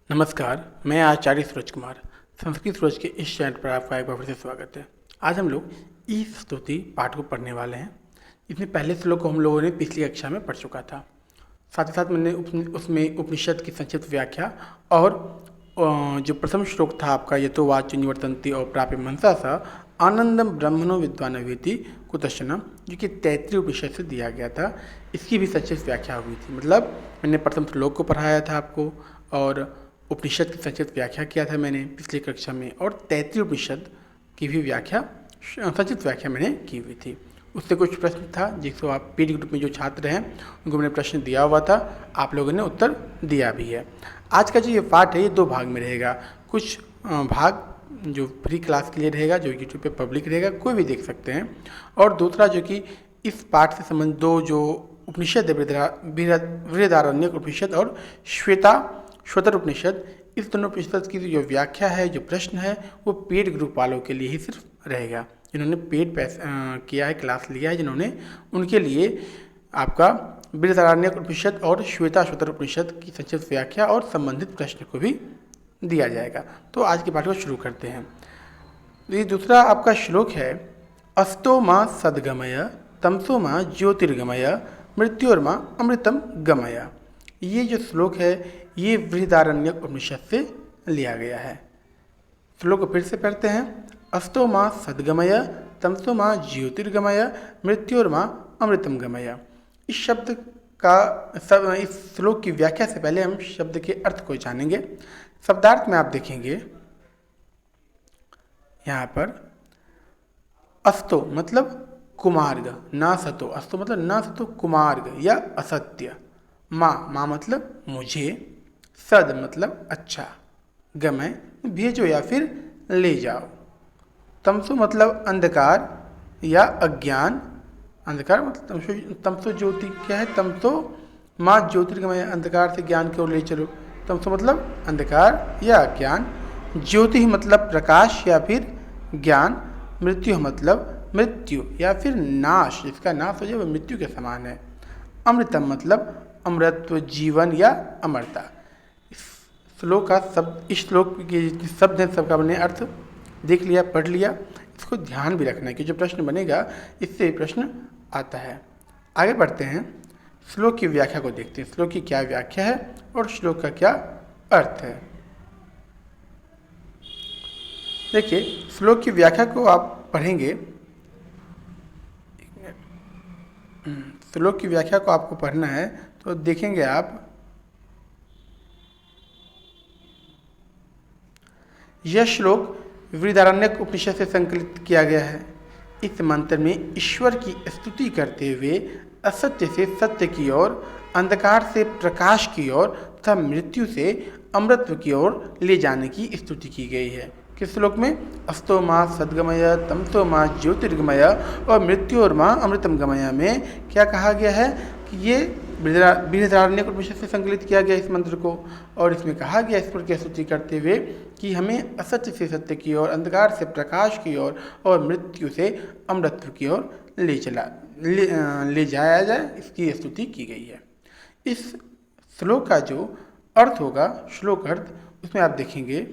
नमस्कार, मैं आचार्य सूरज कुमार। संस्कृत सूरज के इस चैनल पर आपका एक बार फिर से स्वागत है। आज हम लोग ई स्तुति पाठ को पढ़ने वाले हैं। इसमें पहले श्लोक को हम लोगों ने पिछली कक्षा में पढ़ चुका था। साथ ही साथ मैंने उसमें उपनिषद की संक्षिप्त व्याख्या और जो प्रथम श्लोक था आपका यतो वाच निवर्तन्ति और प्राप्य मनसा सा आनंदम ब्रह्मणो विद्वान वेति कुतश्चन, जो कि तैत्तिरीय उपनिषद से दिया गया था, इसकी भी संक्षिप्त व्याख्या हुई थी। मतलब मैंने प्रथम श्लोक को पढ़ाया था आपको और उपनिषद की संक्षिप्त व्याख्या किया था मैंने पिछली कक्षा में, और तैत्तिरीय उपनिषद की भी संक्षिप्त व्याख्या मैंने की हुई थी। उससे कुछ प्रश्न था जिसको आप पीडी ग्रुप में जो छात्र हैं उनको मैंने प्रश्न दिया हुआ था, आप लोगों ने उत्तर दिया भी है। आज का जो ये पाठ है ये 2 भाग में रहेगा। कुछ भाग जो फ्री क्लास के लिए रहेगा, जो यूट्यूब पे पब्लिक रहेगा, कोई भी देख सकते हैं, और दूसरा जो कि इस पाठ से संबंधित 2 जो उपनिषद है, बृहदारण्यक उपनिषद और श्वेतर उपनिषद, इस दोनों उपनिषद की जो व्याख्या है, जो प्रश्न है, वो पेड ग्रुप वालों के लिए ही सिर्फ रहेगा। जिन्होंने पेड किया है, क्लास लिया है जिन्होंने, उनके लिए आपका बृहदारण्यक उपनिषद और श्वेतर उपनिषद की संक्षिप्त व्याख्या और संबंधित प्रश्न को भी दिया जाएगा। तो आज के पाठ को शुरू करते हैं। ये दूसरा आपका श्लोक है, अस्तो माँ सद्गमय तमसो माँ ज्योतिर्गमय मृत्योर्मा अमृतम गमय। ये जो श्लोक है ये बृहदारण्यक उपनिषद से लिया गया है। श्लोक को फिर से पढ़ते हैं। अस्तो माँ सद्गमय तमसो माँ ज्योतिर्गमय मृत्योर्मा अमृतम गमय। इस श्लोक की व्याख्या से पहले हम शब्द के अर्थ को जानेंगे। शब्दार्थ में आप देखेंगे यहाँ पर अस्तो मतलब कुमार्ग, ना सतो, अस्तो मतलब ना सतो कुमार्ग या असत्य, माँ मतलब मुझे, सद मतलब अच्छा, गमय भेजो या फिर ले जाओ, तमसो मतलब अंधकार या अज्ञान, अंधकार मतलब तमसो ज्योति क्या है, तमसो माँ ज्योतिर्गमय, अंधकार से ज्ञान की ओर ले चलो, तमसो मतलब अंधकार या अज्ञान, ज्योति मतलब प्रकाश या फिर ज्ञान, मृत्यु मतलब मृत्यु या फिर नाश, जिसका नाश हो जाए वह मृत्यु के समान है, अमृतम मतलब अमृतत्व, जीवन या अमरता। इस श्लोक के शब्द हैं, सबका हमने अर्थ देख लिया, पढ़ लिया। इसको ध्यान भी रखना है कि जो प्रश्न बनेगा इससे प्रश्न आता है। आगे बढ़ते हैं, श्लोक की व्याख्या को देखते हैं। श्लोक की क्या व्याख्या है और श्लोक का क्या अर्थ है। देखिए, श्लोक की व्याख्या को आप पढ़ेंगे, श्लोक की व्याख्या को आपको पढ़ना है तो देखेंगे आप, यह श्लोक बृहदारण्यक उपनिषद से संकलित किया गया है। इस मंत्र में ईश्वर की स्तुति करते हुए असत्य से सत्य की ओर, अंधकार से प्रकाश की ओर तथा मृत्यु से अमृतत्व की ओर ले जाने की स्तुति की गई है। किस श्लोक में? अस्तो माँ सद्गमय तमसो माँ ज्योतिर्गमय और मृत्योर्मा अमृतम गमय में क्या कहा गया है कि ये बृहदारण्यक उपनिषद से संकलित किया गया इस मंत्र को, और इसमें कहा गया ईश्वर की स्तुति करते हुए कि हमें असत्य से सत्य की ओर, अंधकार से प्रकाश की ओर और मृत्यु से अमृतत्व की ओर ले जाया जाए, इसकी स्तुति की गई है। इस श्लोक का जो अर्थ होगा, श्लोक अर्थ, उसमें आप देखेंगे,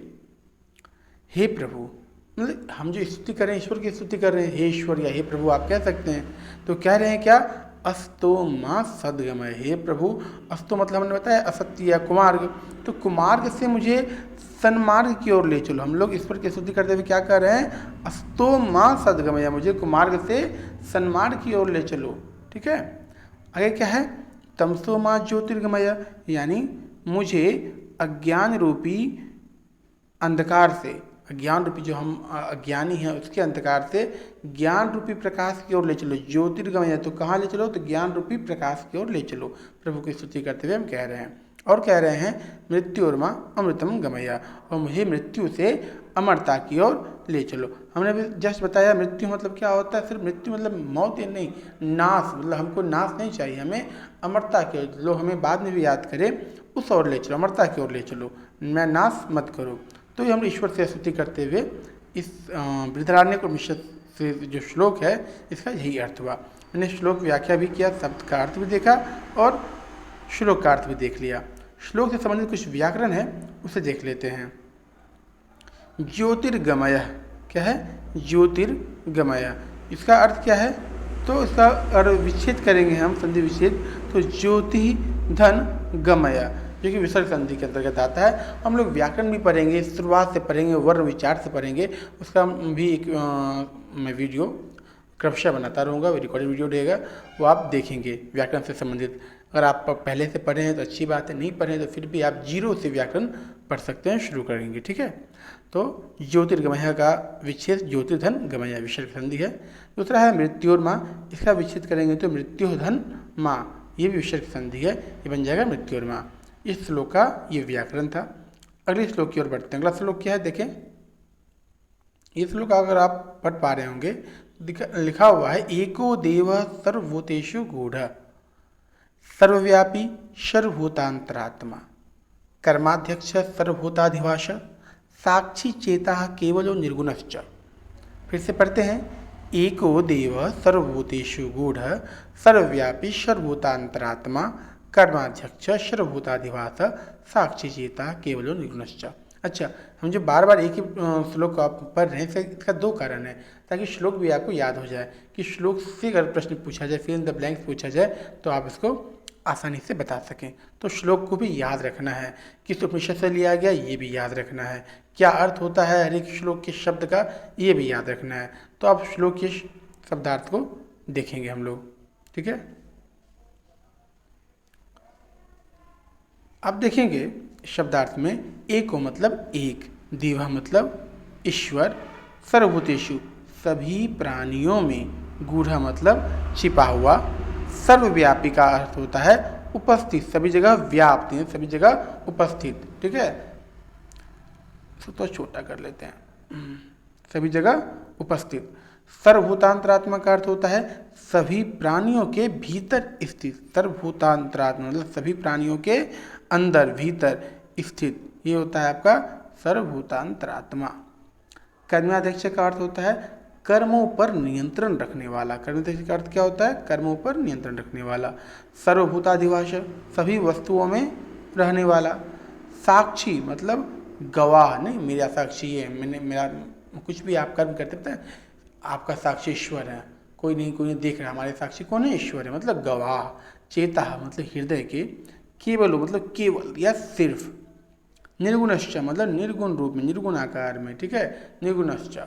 हे प्रभु, मतलब हम जो स्तुति कर रहे हैं, ईश्वर की स्तुति कर रहे हैं, हे ईश्वर या हे प्रभु आप कह सकते हैं, तो कह रहे हैं क्या? अस्तो माँ सद्गमय, हे प्रभु। अस्तो मतलब हमने बताया असत्य या कुमार्ग, तो कुमार्ग से मुझे सन्मार्ग की ओर ले चलो। हम लोग ईश्वर की स्तुति करते हुए क्या कर रहे हैं? अस्तो माँ सद्गमय, मुझे कुमार्ग से सन्मार्ग की ओर ले चलो। ठीक है, आगे क्या है? तमसो माँ ज्योतिर्गमय, यानी मुझे अज्ञान रूपी अंधकार से, अज्ञान रूपी जो हम अज्ञानी हैं उसके अंधकार से ज्ञान रूपी प्रकाश की ओर ले चलो। ज्योतिर्गमय तो कहाँ ले चलो? तो ज्ञान रूपी प्रकाश की ओर ले चलो। प्रभु की स्तुति करते हुए हम कह रहे हैं, और कह रहे हैं मृत्योर्मा अमृतम गमया, और मुझे मृत्यु से अमरता की ओर ले चलो। हमने अभी जस्ट बताया मृत्यु मतलब क्या होता है। सिर्फ मृत्यु मतलब मौत ही नहीं, नाश, मतलब हमको नाश नहीं चाहिए, हमें अमरता की ओर, जो हमें बाद में भी याद करे उस ओर ले चलो, अमरता की ओर ले चलो, मैं नाश मत करो। तो ये हम ईश्वर से स्तुति करते हुए इस बृहदारण्यक उपनिषद से जो श्लोक है इसका यही अर्थ हुआ। मैंने श्लोक व्याख्या भी किया, शब्द का अर्थ भी देखा और श्लोक का अर्थ भी देख लिया। श्लोक से संबंधित कुछ व्याकरण है, उसे देख लेते हैं। ज्योतिर्गमय क्या है? ज्योतिर्गमय, इसका अर्थ क्या है? तो इसका अगर विच्छेद करेंगे हम, संधि विच्छेद, तो ज्योति धन गमय, जो कि विसर्ग संधि के अंतर्गत आता है। हम लोग व्याकरण भी पढ़ेंगे, शुरुआत से पढ़ेंगे, वर्ण विचार से पढ़ेंगे, उसका भी एक मैं वीडियो क्रमशः बनाता रहूँगा, रिकॉर्डेड वीडियो रहेगा, वो आप देखेंगे व्याकरण से संबंधित। अगर आप पहले से पढ़े हैं तो अच्छी बात है, नहीं पढ़े तो फिर भी आप जीरो से व्याकरण पढ़ सकते हैं, शुरू करेंगे, ठीक है। तो ज्योतिर्गमय का विच्छेद ज्योतिर्धन गमय विसर्ग संधि है। दूसरा है मृत्योर्मा, इसका विच्छेद करेंगे तो मृत्युधन माँ, ये भी विसर्ग संधि है, ये बन जाएगा मृत्योर्मा। इस श्लोक का ये व्याकरण था। अगले श्लोक की ओर बढ़ते हैं। अगला श्लोक क्या है देखें। ये श्लोक अगर आप पढ़ पा रहे होंगे, लिखा हुआ है एको देव सर्वभूतेषु गूढ़ सर्वव्यापी सर्वभूतांतरात्मा कर्माध्यक्ष सर्वभूताधिवास साक्षी चेता केवलो निर्गुणश्च। फिर से पढ़ते हैं। एको देव सर्वभूतेषु गूढ़ सर्वव्यापी सर्वभूतांतरात्मा कर्माध्यक्ष सर्वभूताधिवास साक्षी चेता केवलो निर्गुणश्च। अच्छा, हम जो बार बार एक ही श्लोक आप पढ़ रहे हैं, इसका दो कारण है, ताकि श्लोक भी आपको याद हो जाए, कि श्लोक से अगर प्रश्न पूछा जाए, फिल इन द ब्लैंक्स पूछा जाए, तो आप इसको आसानी से बता सकें। तो श्लोक को भी याद रखना है, किस उपनिषद से लिया गया ये भी याद रखना है, क्या अर्थ होता है हर एक श्लोक के शब्द का ये भी याद रखना है। तो आप श्लोक के शब्दार्थ को देखेंगे हम लोग, ठीक है। अब देखेंगे शब्दार्थ में एको मतलब एक, देवा मतलब ईश्वर, सर्वभूतेषु सभी प्राणियों में, गूढ़ा मतलब छिपा हुआ, सर्वव्यापी का अर्थ होता है उपस्थित, सभी जगह व्याप्त है, सभी जगह उपस्थित, ठीक है। तो छोटा कर लेते हैं, सभी जगह उपस्थित। सर्वभूतांतरात्मा का अर्थ होता है सभी प्राणियों के भीतर स्थित, सर्वभूतांतरात्मा मतलब सभी प्राणियों के अंदर भीतर स्थित, ये होता है आपका सर्वभूतांतरात्मा। कर्माध्यक्ष का अर्थ होता है कर्मों पर नियंत्रण रखने वाला। कर्माध्यक्ष का अर्थ क्या होता है? कर्मों पर नियंत्रण रखने वाला। सर्वभूताधिवास सभी वस्तुओं में रहने वाला। साक्षी मतलब गवाह, नहीं मेरा साक्षी है, मैंने मेरा कुछ भी आप कर्म करते हैं, आपका साक्षी ईश्वर है, कोई नहीं देख रहा, हमारे साक्षी कौन है? ईश्वर है, मतलब गवाह। चेता मतलब हृदय के, केवल मतलब केवल या सिर्फ। निर्गुणश्च मतलब निर्गुण रूप में, निर्गुण आकार में, ठीक है, निर्गुणश्च,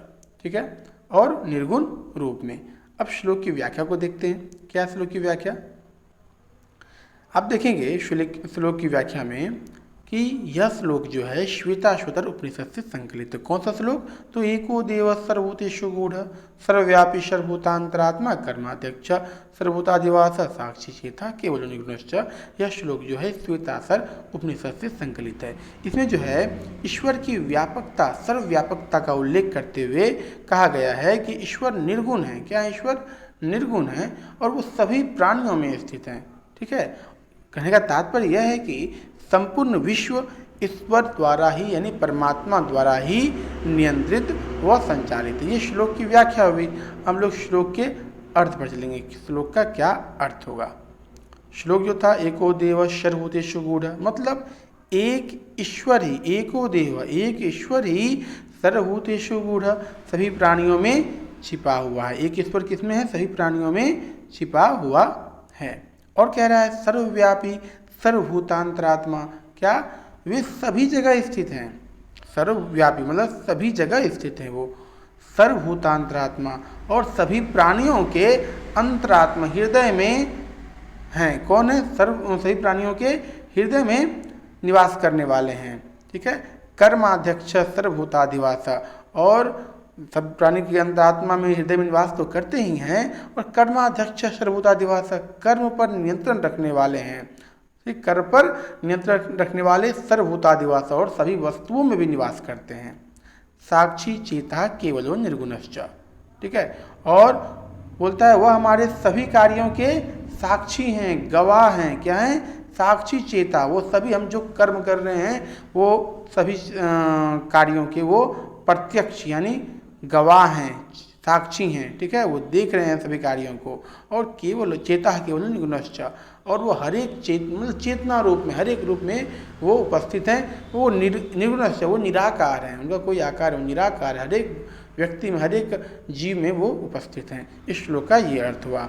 ठीक है, और निर्गुण रूप में। अब श्लोक की व्याख्या को देखते हैं। क्या श्लोक की व्याख्या? आप देखेंगे श्लोक की व्याख्या में कि यह श्लोक जो है श्वेताश्वतर उपनिषद से संकलित है। कौन सा श्लोक? तो एको देव सर्वभूतेषु गूढ़ सर्वव्यापी सर्वभूतांतरात्मा कर्माध्यक्ष सर्वभूताधिवास साक्षी चेता केवल निर्गुणश्च। यह श्लोक जो है श्वेताश्वर उपनिषद से संकलित है। इसमें जो है ईश्वर की व्यापकता, सर्वव्यापकता का उल्लेख करते हुए कहा गया है कि ईश्वर निर्गुण है। क्या है? ईश्वर निर्गुण है और वो सभी प्राणियों में स्थित हैं, ठीक है। कहने का तात्पर्य यह है कि संपूर्ण विश्व ईश्वर द्वारा ही, यानी परमात्मा द्वारा ही नियंत्रित व संचालित है। ये श्लोक की व्याख्या हुई। हम लोग श्लोक के अर्थ पर चलेंगे, श्लोक का क्या अर्थ होगा। श्लोक जो था एको देव सर्वभूतेषु गूढ़, मतलब एक ईश्वर ही, एको देव एक ईश्वर ही सर्वभूतेषु गूढ़ सभी प्राणियों में छिपा हुआ है। एक ईश्वर किसमें है? सभी प्राणियों में छिपा हुआ है। और कह रहा है सर्वव्यापी सर्वभूतांतरात्मा, क्या? वे सभी जगह स्थित हैं। सर्वव्यापी मतलब सभी जगह स्थित हैं वो, सर्वभूतांतरात्मा, और सभी प्राणियों के अंतरात्मा, हृदय में हैं। कौन है? सभी प्राणियों के हृदय में निवास करने वाले हैं, ठीक है। कर्माध्यक्ष सर्वभूताधिवास, और सब प्राणी की अंतरात्मा में, हृदय में निवास तो करते ही हैं, और कर्माध्यक्ष सर्वभूताधिवास कर्म पर नियंत्रण रखने वाले हैं। कर्म पर नियंत्रण रखने वाले सर्वभूताधिवास, और सभी वस्तुओं में भी निवास करते हैं। साक्षी चेता केवलो निर्गुणश्च, ठीक है। और बोलता है वह हमारे सभी कार्यों के साक्षी हैं, गवाह हैं। क्या हैं? साक्षी चेता, वो सभी हम जो कर्म कर रहे हैं वो सभी कार्यों के वो प्रत्यक्ष यानी गवाह हैं, साक्षी हैं, ठीक है, वो देख रहे हैं सभी कार्यों को। और केवल चेता केवल निर्गुणश्च, और वो हर एक मतलब चेतना रूप में, हर एक रूप में वो उपस्थित हैं। वो निर्गुण से, वो निराकार हैं, उनका कोई आकार है, वो निराकार है, हर एक व्यक्ति में, हर एक जीव में वो उपस्थित हैं। इस श्लोक का ये अर्थ हुआ।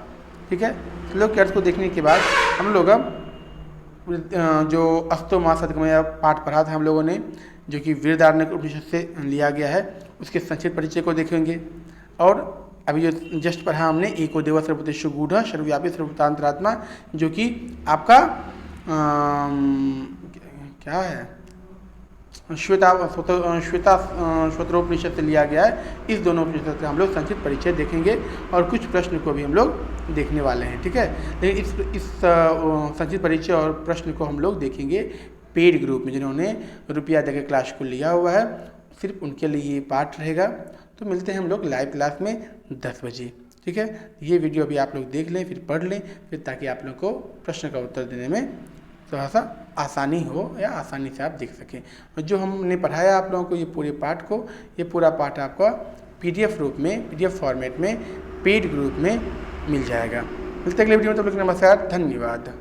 ठीक है, श्लोक के अर्थ को देखने के बाद हम लोग जो अस्तो मा सद्गमय पाठ पढ़ा था हम लोगों ने, जो कि बृहदारण्यक उपनिषद से लिया गया है, उसके संक्षिप्त परिचय को देखेंगे। और अभी जो जस्ट पढ़ा हमने, एको देव सर्वभूतेषु गूढ़ सर्वव्यापी सर्वभूतांतरात्मा, जो कि आपका क्या है, श्वेतोपनिषद से लिया गया है। इस दोनों उपनिषद का हम लोग संक्षिप्त परिचय देखेंगे और कुछ प्रश्न को भी हम लोग देखने वाले हैं। ठीक है, लेकिन इस संक्षिप्त परिचय और प्रश्न को हम लोग देखेंगे पेड ग्रुप में, जिन्होंने रुपया देकर क्लास को लिया हुआ है, सिर्फ उनके लिए ये पाठ रहेगा। तो मिलते हैं हम लोग लाइव क्लास में 10 बजे। ठीक है, ये वीडियो अभी आप लोग देख लें, फिर पढ़ लें, फिर ताकि आप लोग को प्रश्न का उत्तर देने में थोड़ा सा आसानी हो या आसानी से आप देख सकें। और जो हमने पढ़ाया आप लोगों को ये पूरे पाठ को, ये पूरा पाठ आपका PDF रूप में, PDF फॉर्मेट में पेड ग्रुप में मिल जाएगा। मिलते अगले वीडियो में, तब तक नमस्कार, धन्यवाद।